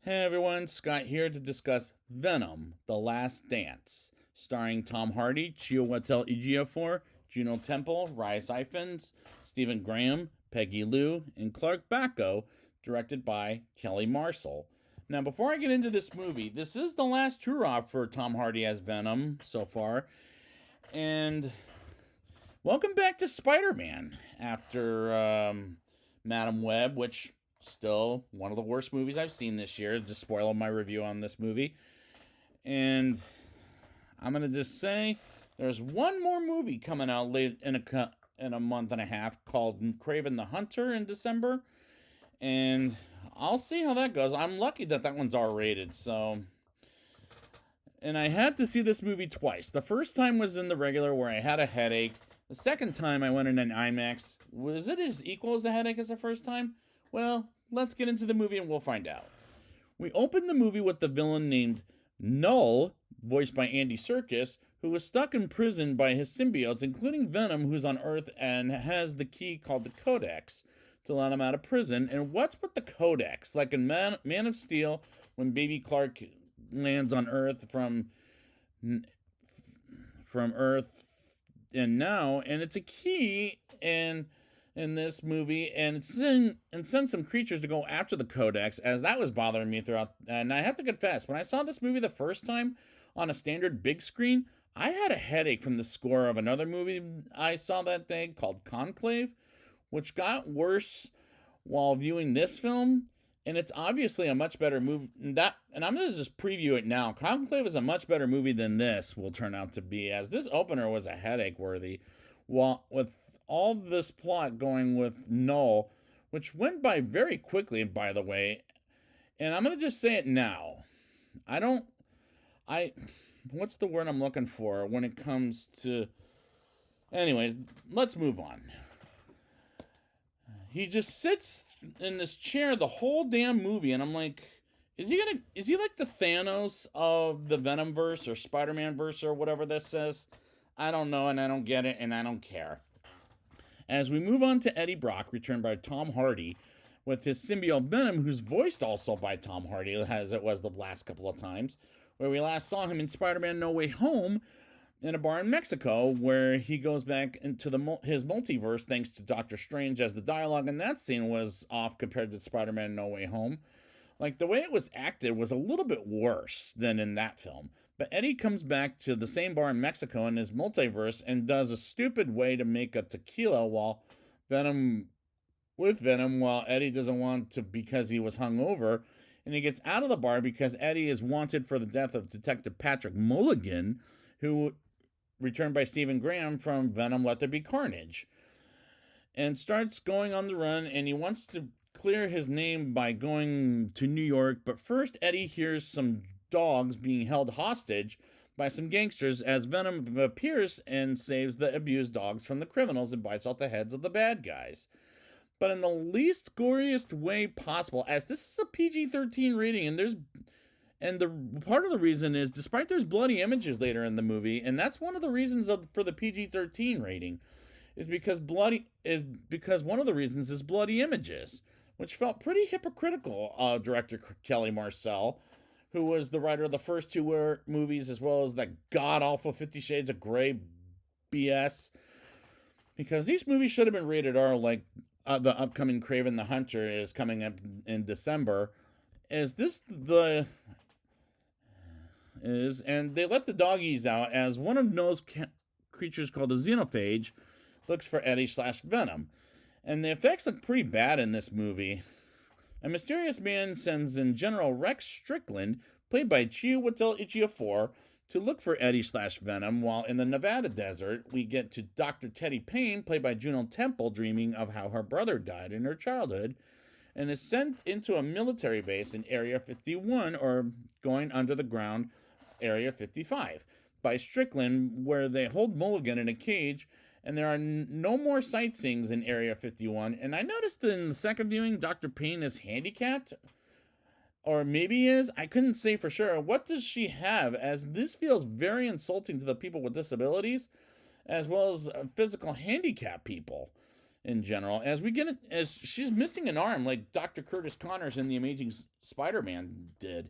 Hey everyone, Scott here to discuss Venom The Last Dance, starring Tom Hardy, Chiwetel Ejiofor, Juno Temple, Rhys Ifans, Stephen Graham, Peggy Lou, and Clark Bacco, directed by Kelly Marshall. Now, before I get into this movie, this is the last hurrah for Tom Hardy as Venom so far, and welcome back to Spider-Man after Madam Web, which still one of the worst movies I've seen this year. Just spoiling my review on this movie. And I'm gonna just say there's one more movie coming out late in a month and a half called Craven the Hunter in December, and I'll see how that goes. I'm lucky that that one's R-rated, so. And I had to see this movie twice. The first time was in the regular where I had a headache. The second time I went in an IMAX. Was it as equal as the headache as the first time? Well, let's get into the movie and we'll find out. We open the movie with the villain named Null, voiced by Andy Serkis, who was stuck in prison by his symbiotes, including Venom, who's on Earth and has the key called the Codex to let him out of prison. And what's with the Codex? Like in Man of Steel, when Baby Clark lands on Earth from Earth and now, and it's a key in this movie, and and sends some creatures to go after the Codex, as that was bothering me throughout. And I have to confess, when I saw this movie the first time on a standard big screen, I had a headache from the score of another movie I saw that day called Conclave, which got worse while viewing this film. And it's obviously a much better movie. And I'm going to just preview it now. Conclave is a much better movie than this will turn out to be, as this opener was a headache worthy. While with all this plot going with Null, which went by very quickly, by the way. And I'm going to just say it now. What's the word I'm looking for when it comes to. Anyways, let's move on. He just sits in this chair the whole damn movie, and I'm like, is he like the Thanos of the Venom verse or Spider-Man verse or whatever this says? I don't know, and I don't get it, and I don't care. As we move on to Eddie Brock, returned by Tom Hardy, with his symbiote Venom, who's voiced also by Tom Hardy, as it was the last couple of times, where we last saw him in Spider-Man No Way Home, in a bar in Mexico, where he goes back into his multiverse thanks to Doctor Strange, as the dialogue in that scene was off compared to Spider-Man No Way Home. Like, the way it was acted was a little bit worse than in that film. But Eddie comes back to the same bar in Mexico in his multiverse and does a stupid way to make a tequila while Eddie doesn't want to because he was hungover. And he gets out of the bar because Eddie is wanted for the death of Detective Patrick Mulligan, who returned by Stephen Graham from Venom Let There Be Carnage, and starts going on the run, and he wants to clear his name by going to New York. But first, Eddie hears some dogs being held hostage by some gangsters, as Venom appears and saves the abused dogs from the criminals and bites off the heads of the bad guys. But in the least goriest way possible, as this is a PG-13 rating, and the part of the reason is, despite there's bloody images later in the movie, and that's one of the reasons for the PG-13 rating, is because one of the reasons is bloody images, which felt pretty hypocritical. Director Kelly Marcel, who was the writer of the first two movies, as well as that god-awful 50 Shades of Grey BS, because these movies should have been rated R, like the upcoming Craven the Hunter is coming up in December. And they let the doggies out, as one of Noah's creatures called a xenophage looks for Eddie/Venom. And the effects look pretty bad in this movie. A mysterious man sends in General Rex Strickland, played by Chiwetel Ejiofor, to look for Eddie/Venom, while in the Nevada desert, we get to Dr. Teddy Payne, played by Juno Temple, dreaming of how her brother died in her childhood, and is sent into a military base in Area 51, or going under the ground, Area 55, by Strickland, where they hold Mulligan in a cage, and there are no more sightseeings in Area 51. And I noticed that in the second viewing, Dr. Payne is handicapped, or maybe he is. I couldn't say for sure. What does she have? As this feels very insulting to the people with disabilities, as well as physical handicap people. in general, as she's missing an arm like Dr. Curtis Connors in The Amazing Spider-Man did.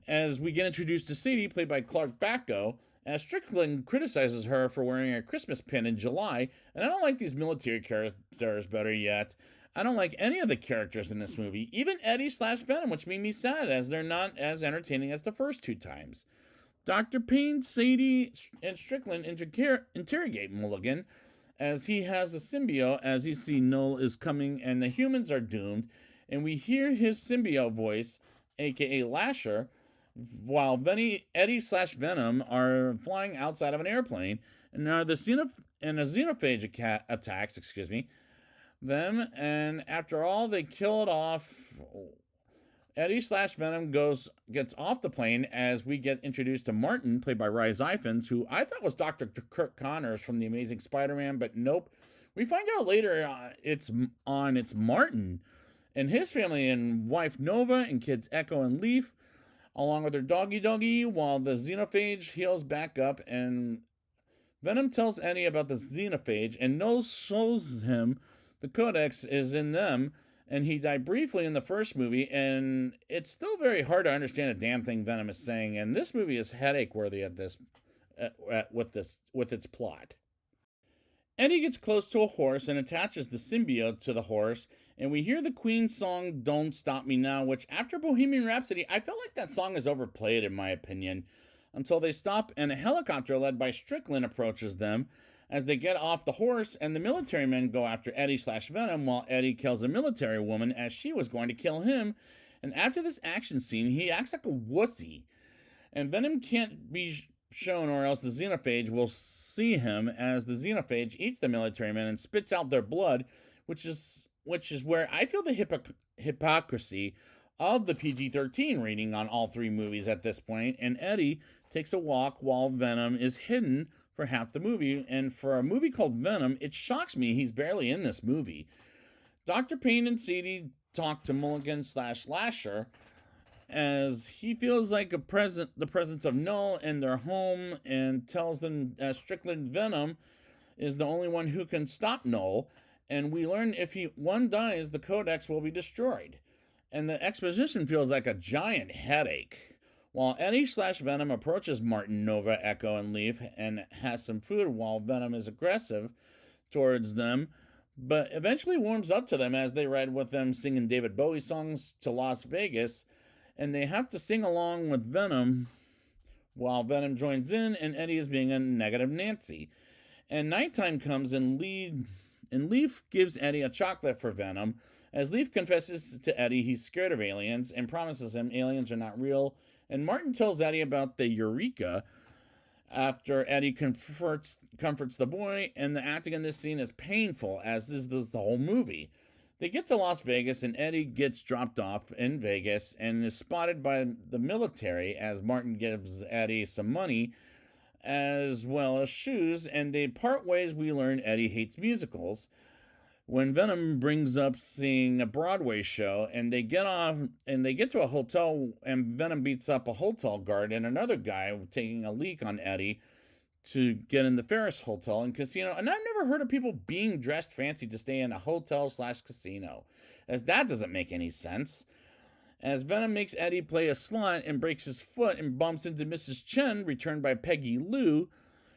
As we get introduced to Sadie, played by Clark Backo, as Strickland criticizes her for wearing a Christmas pin in July, and I don't like these military characters better yet. I don't like any of the characters in this movie, even Eddie/Venom, which made me sad as they're not as entertaining as the first two times. Dr. Payne, Sadie, and Strickland interrogate Mulligan as he has a symbiote as he sees Null is coming and the humans are doomed, and we hear his symbiote voice, aka Lasher, while Eddie/Venom are flying outside of an airplane, and a xenophage attacks, them, and after all, they kill it off. Eddie/Venom gets off the plane as we get introduced to Martin, played by Rhys Ifans, who I thought was Dr. Kirk Connors from The Amazing Spider-Man, but nope. We find out later it's Martin and his family and wife Nova and kids Echo and Leaf, along with their doggy, while the xenophage heals back up, and Venom tells Eddie about the xenophage and shows him the codex is in them, and he died briefly in the first movie, and it's still very hard to understand a damn thing Venom is saying, and this movie is headache worthy with its plot. Eddie gets close to a horse and attaches the symbiote to the horse, and we hear the Queen song Don't Stop Me Now, which after Bohemian Rhapsody, I felt like that song is overplayed in my opinion, until they stop and a helicopter led by Strickland approaches them as they get off the horse, and the military men go after Eddie/Venom while Eddie kills a military woman as she was going to kill him, and after this action scene, he acts like a wussy, and Venom can't be shown or else the xenophage will see him as the xenophage eats the military men and spits out their blood, which is where I feel the hypocrisy of the PG-13 rating on all three movies at this point, and Eddie takes a walk while Venom is hidden for half the movie, and for a movie called Venom, it shocks me he's barely in this movie. Dr. Payne and Sadie talk to Mulligan/Lasher as he feels like the presence of Null in their home, and tells them that Strickland Venom is the only one who can stop Null, and we learn if one dies, the Codex will be destroyed. And the exposition feels like a giant headache. While Eddie/Venom approaches Martin, Nova, Echo, and Leaf and has some food while Venom is aggressive towards them, but eventually warms up to them as they ride with them singing David Bowie songs to Las Vegas, and they have to sing along with Venom while Venom joins in, and Eddie is being a negative Nancy. And nighttime comes, and Leaf gives Eddie a chocolate for Venom, as Leaf confesses to Eddie he's scared of aliens and promises him aliens are not real, and Martin tells Eddie about the Eureka after Eddie comforts the boy, and the acting in this scene is painful, as is the whole movie. They get to Las Vegas, and Eddie gets dropped off in Vegas and is spotted by the military as Martin gives Eddie some money as well as shoes, and they part ways. We learn Eddie hates musicals. When Venom brings up seeing a Broadway show, and they get to a hotel, and Venom beats up a hotel guard and another guy taking a leak on Eddie to get in the Ferris Hotel and Casino. And I've never heard of people being dressed fancy to stay in a hotel/casino, as that doesn't make any sense. As Venom makes Eddie play a slot and breaks his foot and bumps into Mrs. Chen, returned by Peggy Lou,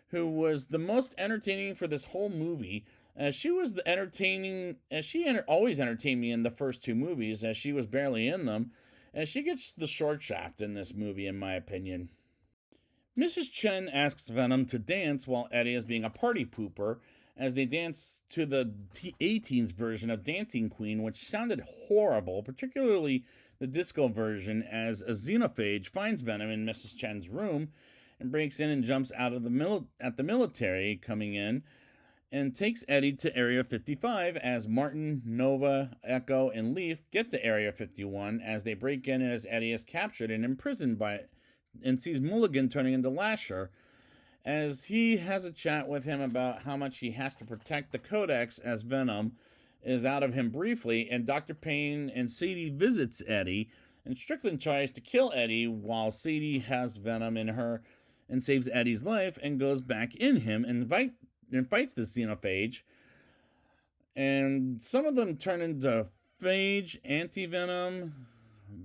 who was the most entertaining for this whole movie. She was always entertained me in the first two movies, as she was barely in them, and she gets the short shaft in this movie, in my opinion. Mrs. Chen asks Venom to dance while Eddie is being a party pooper, as they dance to the 18's version of Dancing Queen, which sounded horrible, particularly the disco version, as a xenophage finds Venom in Mrs. Chen's room and breaks in and jumps out of the military coming in, and takes Eddie to Area 55 as Martin, Nova, Echo, and Leaf get to Area 51 as they break in as Eddie is captured and imprisoned and sees Mulligan turning into Lasher, as he has a chat with him about how much he has to protect the Codex as Venom is out of him briefly, and Dr. Payne and Sadie visits Eddie, and Strickland tries to kill Eddie while Sadie has Venom in her and saves Eddie's life and goes back in him and fights the xenophage. And some of them turn into Phage, Anti-Venom,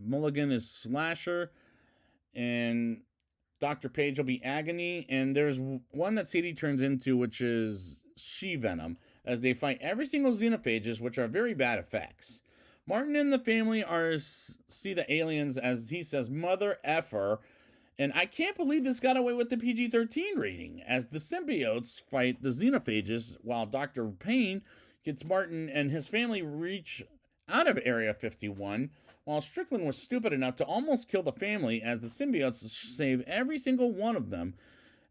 Mulligan is Slasher, and Dr. Page will be Agony, and there's one that Sadie turns into, which is She-Venom, as they fight every single xenophages, which are very bad effects. Martin and the family see the aliens, as he says, mother effer, and I can't believe this got away with the PG-13 rating, as the symbiotes fight the xenophages, while Dr. Payne gets Martin and his family reach out of Area 51, while Strickland was stupid enough to almost kill the family, as the symbiotes save every single one of them.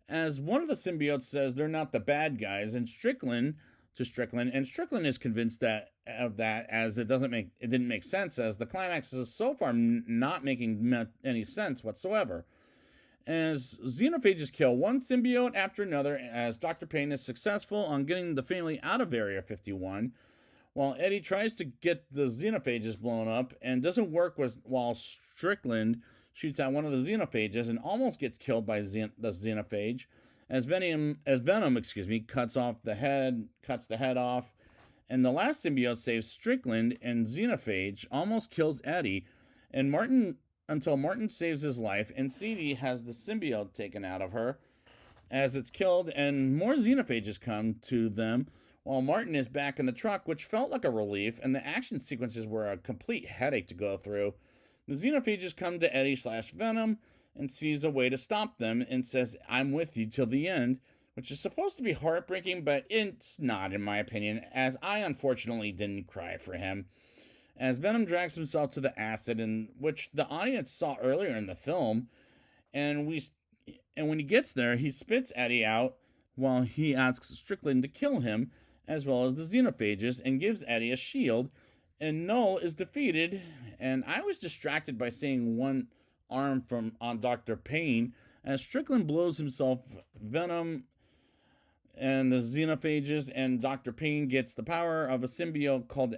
As one of the symbiotes says they're not the bad guys, and Strickland is convinced of that, as it didn't make sense, as the climax is so far not making any sense whatsoever. As xenophages kill one symbiote after another, as Dr. Payne is successful on getting the family out of Area 51, while Eddie tries to get the xenophages blown up and doesn't work while Strickland shoots at one of the xenophages and almost gets killed by the xenophage, as Venom cuts the head off, and the last symbiote saves Strickland, and xenophage almost kills Eddie, and until Martin saves his life, and Sadie has the symbiote taken out of her as it's killed, and more xenophages come to them, while Martin is back in the truck, which felt like a relief, and the action sequences were a complete headache to go through. The xenophages come to Eddie/Venom and sees a way to stop them and says, "I'm with you till the end," which is supposed to be heartbreaking, but it's not, in my opinion, as I unfortunately didn't cry for him. As Venom drags himself to the acid, in which the audience saw earlier in the film, and when he gets there, he spits Eddie out while he asks Strickland to kill him, as well as the xenophages, and gives Eddie a shield, and Null is defeated, and I was distracted by seeing one arm on Dr. Payne, as Strickland blows himself Venom and the xenophages, and Dr. Payne gets the power of a symbiote called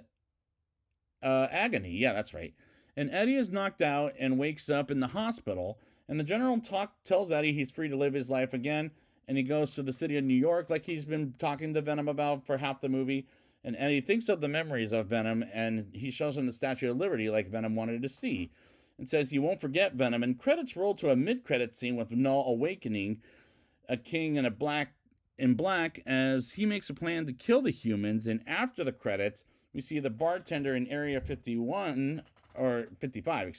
Agony. Yeah, that's right. And Eddie is knocked out and wakes up in the hospital, and the general tells Eddie he's free to live his life again, and he goes to the city of New York like he's been talking to Venom about for half the movie, and Eddie thinks of the memories of Venom, and he shows him the Statue of Liberty like Venom wanted to see, and says he won't forget Venom, and credits roll to a mid-credit scene with Null awakening, a king in black, as he makes a plan to kill the humans, and after the credits, we see the bartender in Area 51, or 55,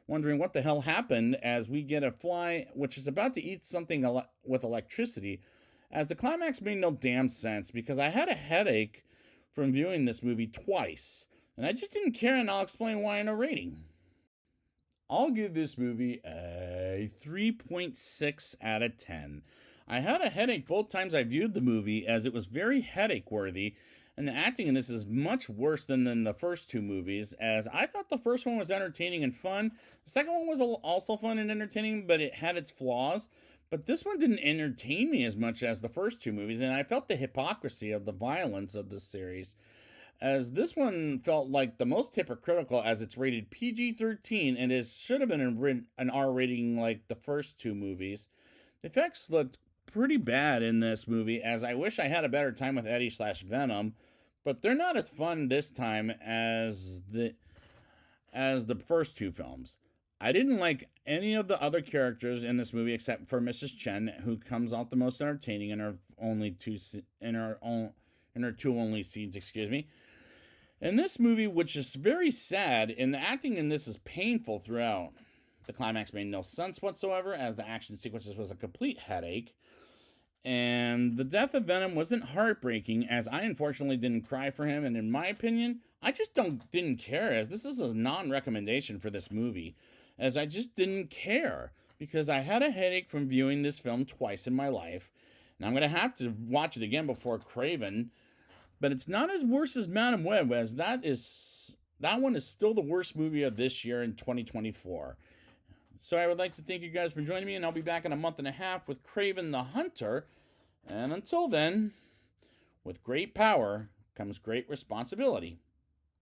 wondering what the hell happened, as we get a fly which is about to eat something with electricity, as the climax made no damn sense, because I had a headache from viewing this movie twice, and I just didn't care, and I'll explain why in a rating. I'll give this movie a 3.6 out of 10. I had a headache both times I viewed the movie, as it was very headache-worthy, and the acting in this is much worse than the first two movies, as I thought the first one was entertaining and fun. The second one was also fun and entertaining, but it had its flaws. But this one didn't entertain me as much as the first two movies, and I felt the hypocrisy of the violence of this series, as this one felt like the most hypocritical, as it's rated PG-13, and it should have been an R rating like the first two movies. The effects looked pretty bad in this movie, as I wish I had a better time with Eddie/Venom, but they're not as fun this time as the first two films. I didn't like any of the other characters in this movie except for Mrs. Chen, who comes out the most entertaining in her two only scenes, In this movie, which is very sad, and the acting in this is painful throughout. The climax made no sense whatsoever, as the action sequences was a complete headache. And the death of Venom wasn't heartbreaking, as I unfortunately didn't cry for him, and in my opinion, I just didn't care, as this is a non-recommendation for this movie, as I just didn't care, because I had a headache from viewing this film twice in my life, and I'm going to have to watch it again before Craven, but it's not as worse as Madam Web, as that one is still the worst movie of this year in 2024. So I would like to thank you guys for joining me, and I'll be back in a month and a half with Craven the Hunter. And until then, with great power comes great responsibility.